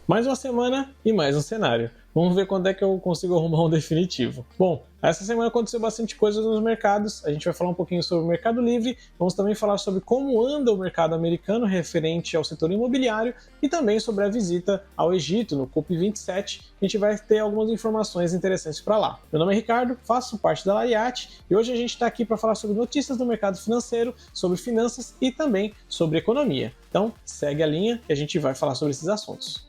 Mais uma semana e mais um cenário. Vamos ver quando é que eu consigo arrumar um definitivo. Bom, essa semana aconteceu bastante coisa nos mercados. A gente vai falar um pouquinho sobre o Mercado Livre, vamos também falar sobre como anda o mercado americano referente ao setor imobiliário e também sobre a visita ao Egito no COP27. A gente vai ter algumas informações interessantes para lá. Meu nome é Ricardo, faço parte da Lariat e hoje a gente está aqui para falar sobre notícias do mercado financeiro, sobre finanças e também sobre economia. Então, segue a linha e a gente vai falar sobre esses assuntos.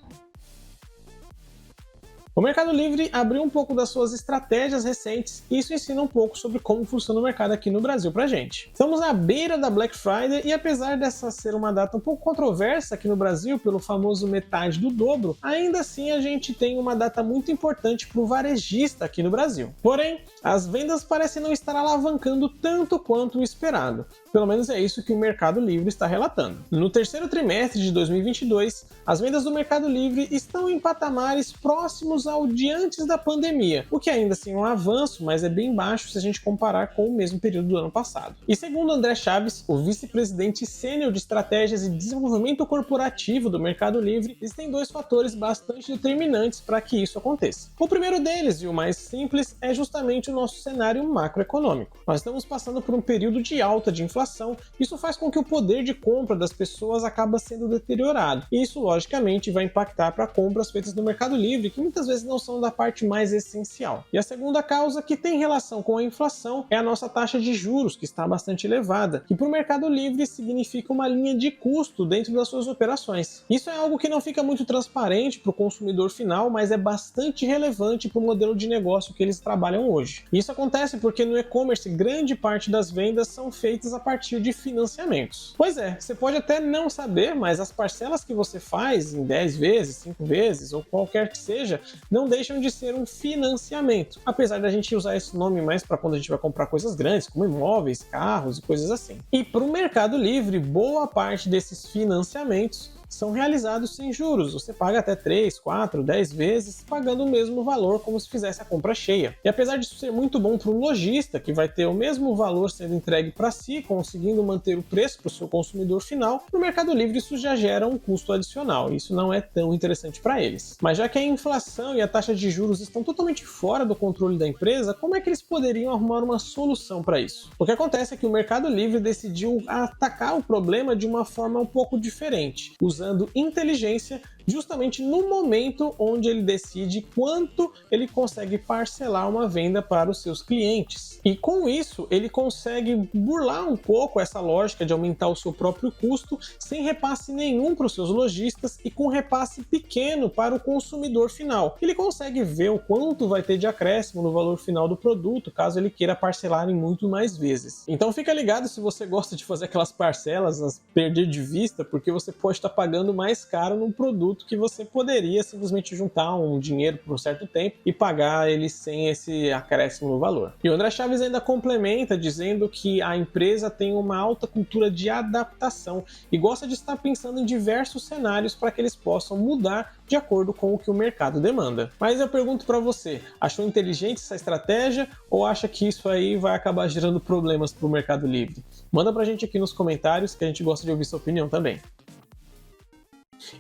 O Mercado Livre abriu um pouco das suas estratégias recentes e isso ensina um pouco sobre como funciona o mercado aqui no Brasil pra gente. Estamos à beira da Black Friday e apesar dessa ser uma data um pouco controversa aqui no Brasil pelo famoso metade do dobro, ainda assim a gente tem uma data muito importante para o varejista aqui no Brasil. Porém, as vendas parecem não estar alavancando tanto quanto o esperado. Pelo menos é isso que o Mercado Livre está relatando. No terceiro trimestre de 2022, as vendas do Mercado Livre estão em patamares próximos ao de antes da pandemia, o que ainda assim é um avanço, mas é bem baixo se a gente comparar com o mesmo período do ano passado. E segundo André Chaves, o vice-presidente sênior de estratégias e desenvolvimento corporativo do Mercado Livre, existem dois fatores bastante determinantes para que isso aconteça. O primeiro deles, e o mais simples, é justamente o nosso cenário macroeconômico. Nós estamos passando por um período de alta de inflação, isso faz com que o poder de compra das pessoas acaba sendo deteriorado, e isso logicamente vai impactar para compras feitas no Mercado Livre, que muitas vezes não são da parte mais essencial. E a segunda causa que tem relação com a inflação é a nossa taxa de juros, que está bastante elevada, que para o Mercado Livre significa uma linha de custo dentro das suas operações. Isso é algo que não fica muito transparente para o consumidor final, mas é bastante relevante para o modelo de negócio que eles trabalham hoje. Isso acontece porque no e-commerce grande parte das vendas são feitas a partir de financiamentos. Pois é, você pode até não saber, mas as parcelas que você faz em 10 vezes, 5 vezes ou qualquer que seja, não deixam de ser um financiamento, apesar da gente usar esse nome mais para quando a gente vai comprar coisas grandes, como imóveis, carros e coisas assim. E para o Mercado Livre, boa parte desses financiamentos são realizados sem juros. Você paga até 3, 4, 10 vezes pagando o mesmo valor como se fizesse a compra cheia. E apesar disso ser muito bom para o lojista, que vai ter o mesmo valor sendo entregue para si, conseguindo manter o preço para o seu consumidor final, no Mercado Livre isso já gera um custo adicional. E isso não é tão interessante para eles. Mas já que a inflação e a taxa de juros estão totalmente fora do controle da empresa, como é que eles poderiam arrumar uma solução para isso? O que acontece é que o Mercado Livre decidiu atacar o problema de uma forma um pouco diferente, usando inteligência justamente no momento onde ele decide quanto ele consegue parcelar uma venda para os seus clientes. E com isso, ele consegue burlar um pouco essa lógica de aumentar o seu próprio custo sem repasse nenhum para os seus lojistas e com repasse pequeno para o consumidor final. Ele consegue ver o quanto vai ter de acréscimo no valor final do produto, caso ele queira parcelar em muito mais vezes. Então fica ligado se você gosta de fazer aquelas parcelas, as perder de vista, porque você pode estar pagando mais caro num produto que você poderia simplesmente juntar um dinheiro por um certo tempo e pagar ele sem esse acréscimo no valor. E o André Chaves ainda complementa dizendo que a empresa tem uma alta cultura de adaptação e gosta de estar pensando em diversos cenários para que eles possam mudar de acordo com o que o mercado demanda. Mas eu pergunto para você, achou inteligente essa estratégia ou acha que isso aí vai acabar gerando problemas para o Mercado Livre? Manda pra gente aqui nos comentários que a gente gosta de ouvir sua opinião também.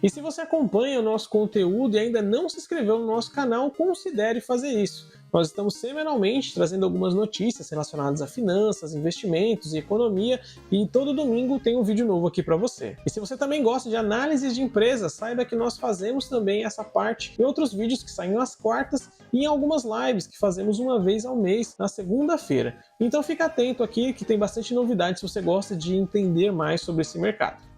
E se você acompanha o nosso conteúdo e ainda não se inscreveu no nosso canal, considere fazer isso. Nós estamos semanalmente trazendo algumas notícias relacionadas a finanças, investimentos e economia e todo domingo tem um vídeo novo aqui para você. E se você também gosta de análises de empresas, saiba que nós fazemos também essa parte em outros vídeos que saem às quartas e em algumas lives que fazemos uma vez ao mês, na segunda-feira. Então fica atento aqui que tem bastante novidade se você gosta de entender mais sobre esse mercado.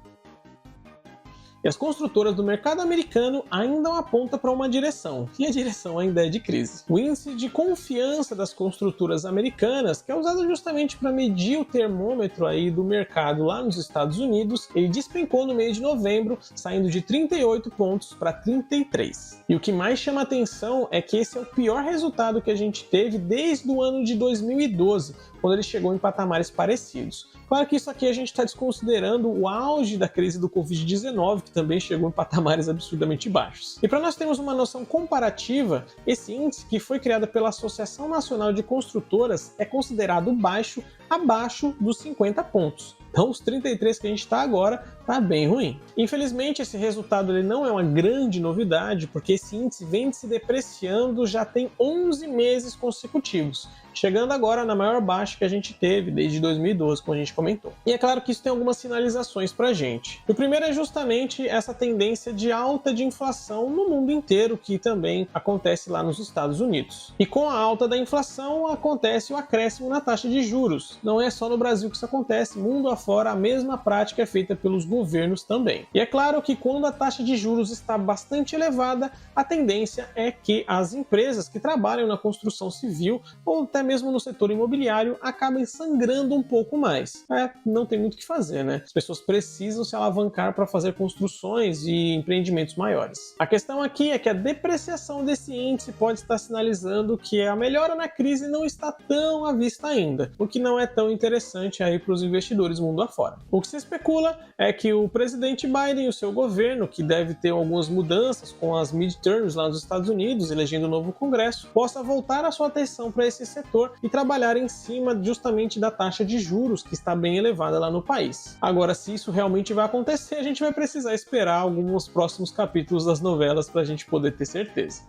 E as construtoras do mercado americano ainda apontam para uma direção, e a direção ainda é de crise. O índice de confiança das construtoras americanas, que é usado justamente para medir o termômetro aí do mercado lá nos Estados Unidos, ele despencou no mês de novembro, saindo de 38 pontos para 33. E o que mais chama atenção é que esse é o pior resultado que a gente teve desde o ano de 2012, quando ele chegou em patamares parecidos. Claro que isso aqui a gente está desconsiderando o auge da crise do Covid-19, que também chegou em patamares absurdamente baixos. E para nós termos uma noção comparativa, esse índice, que foi criado pela Associação Nacional de Construtoras, é considerado baixo, abaixo dos 50 pontos. Então os 33 que a gente está agora tá bem ruim. Infelizmente esse resultado ele não é uma grande novidade, porque esse índice vem se depreciando já tem 11 meses consecutivos, chegando agora na maior baixa que a gente teve desde 2012, como a gente comentou. E é claro que isso tem algumas sinalizações pra gente. O primeiro é justamente essa tendência de alta de inflação no mundo inteiro, que também acontece lá nos Estados Unidos. E com a alta da inflação, acontece o acréscimo na taxa de juros. Não é só no Brasil que isso acontece, mundo afora a mesma prática é feita pelos governos também. E é claro que quando a taxa de juros está bastante elevada, a tendência é que as empresas que trabalham na construção civil ou até mesmo no setor imobiliário acabem sangrando um pouco mais. Não tem muito o que fazer, né? As pessoas precisam se alavancar para fazer construções e empreendimentos maiores. A questão aqui é que a depreciação desse índice pode estar sinalizando que a melhora na crise não está tão à vista ainda, o que não é tão interessante aí para os investidores mundo afora. O que se especula é que o presidente Biden e o seu governo, que deve ter algumas mudanças com as midterms lá nos Estados Unidos, elegendo um novo Congresso, possa voltar a sua atenção para esse setor e trabalhar em cima justamente da taxa de juros que está bem elevada lá no país. Agora, se isso realmente vai acontecer, a gente vai precisar esperar alguns próximos capítulos das novelas para a gente poder ter certeza.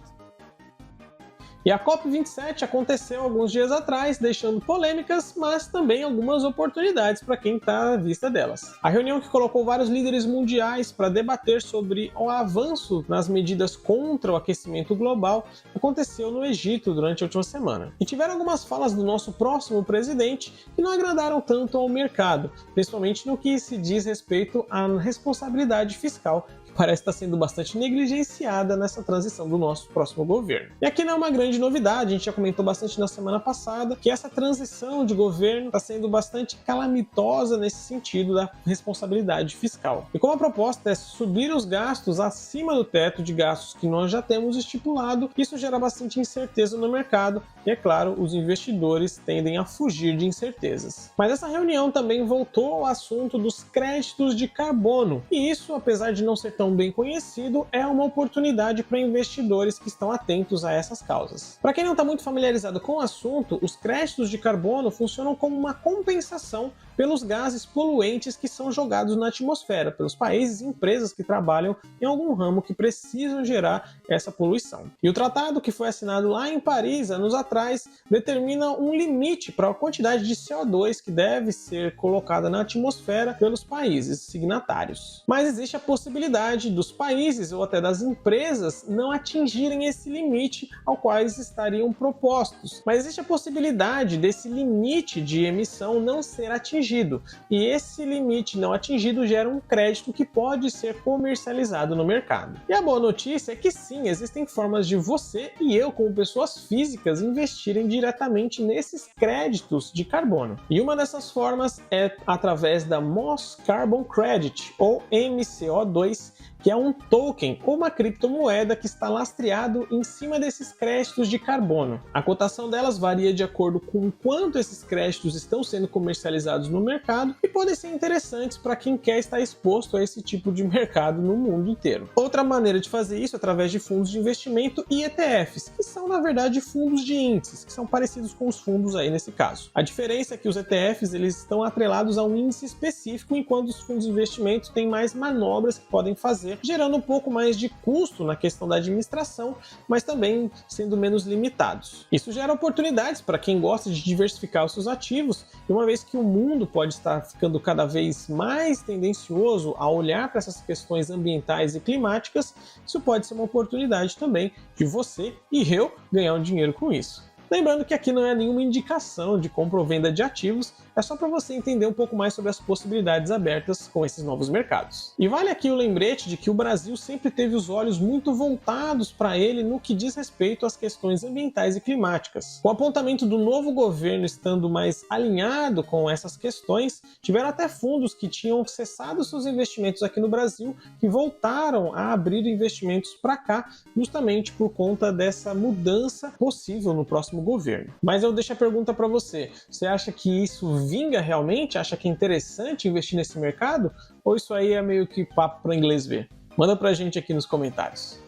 E a COP27 aconteceu alguns dias atrás, deixando polêmicas, mas também algumas oportunidades para quem está à vista delas. A reunião que colocou vários líderes mundiais para debater sobre o avanço nas medidas contra o aquecimento global aconteceu no Egito durante a última semana. E tiveram algumas falas do nosso próximo presidente que não agradaram tanto ao mercado, principalmente no que se diz respeito à responsabilidade fiscal, parece estar sendo bastante negligenciada nessa transição do nosso próximo governo. E aqui não é uma grande novidade, a gente já comentou bastante na semana passada, que essa transição de governo está sendo bastante calamitosa nesse sentido da responsabilidade fiscal. E como a proposta é subir os gastos acima do teto de gastos que nós já temos estipulado, isso gera bastante incerteza no mercado e, é claro, os investidores tendem a fugir de incertezas. Mas essa reunião também voltou ao assunto dos créditos de carbono, e isso, apesar de não ser tão bem conhecido, é uma oportunidade para investidores que estão atentos a essas causas. Para quem não está muito familiarizado com o assunto, os créditos de carbono funcionam como uma compensação pelos gases poluentes que são jogados na atmosfera, pelos países e empresas que trabalham em algum ramo que precisam gerar essa poluição. E o tratado que foi assinado lá em Paris, anos atrás, determina um limite para a quantidade de CO2 que deve ser colocada na atmosfera pelos países signatários. Mas existe a possibilidade dos países ou até das empresas não atingirem esse limite ao qual estariam propostos. Mas existe a possibilidade desse limite de emissão não ser atingido. E esse limite não atingido gera um crédito que pode ser comercializado no mercado. E a boa notícia é que sim, existem formas de você e eu, como pessoas físicas, investirem diretamente nesses créditos de carbono. E uma dessas formas é através da Moss Carbon Credit, ou MCO2, que é um token ou uma criptomoeda que está lastreado em cima desses créditos de carbono. A cotação delas varia de acordo com quanto esses créditos estão sendo comercializados no mercado e podem ser interessantes para quem quer estar exposto a esse tipo de mercado no mundo inteiro. Outra maneira de fazer isso é através de fundos de investimento e ETFs, que são na verdade fundos de índices, que são parecidos com os fundos aí nesse caso. A diferença é que os ETFs eles estão atrelados a um índice específico, enquanto os fundos de investimento têm mais manobras que podem fazer, gerando um pouco mais de custo na questão da administração, mas também sendo menos limitados. Isso gera oportunidades para quem gosta de diversificar os seus ativos, e uma vez que o mundo pode estar ficando cada vez mais tendencioso a olhar para essas questões ambientais e climáticas, isso pode ser uma oportunidade também de você e eu ganhar um dinheiro com isso. Lembrando que aqui não é nenhuma indicação de compra ou venda de ativos, é só para você entender um pouco mais sobre as possibilidades abertas com esses novos mercados. E vale aqui o lembrete de que o Brasil sempre teve os olhos muito voltados para ele no que diz respeito às questões ambientais e climáticas. Com o apontamento do novo governo estando mais alinhado com essas questões, tiveram até fundos que tinham cessado seus investimentos aqui no Brasil que voltaram a abrir investimentos para cá, justamente por conta dessa mudança possível no próximo governo. Mas eu deixo a pergunta para você: você acha que isso vinga realmente? Acha que é interessante investir nesse mercado? Ou isso aí é meio que papo para inglês ver? Manda pra gente aqui nos comentários.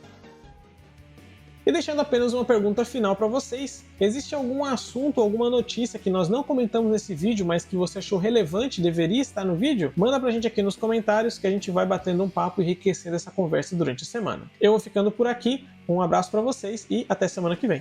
E deixando apenas uma pergunta final para vocês, existe algum assunto, alguma notícia que nós não comentamos nesse vídeo, mas que você achou relevante e deveria estar no vídeo? Manda pra gente aqui nos comentários que a gente vai batendo um papo e enriquecendo essa conversa durante a semana. Eu vou ficando por aqui, um abraço para vocês e até semana que vem.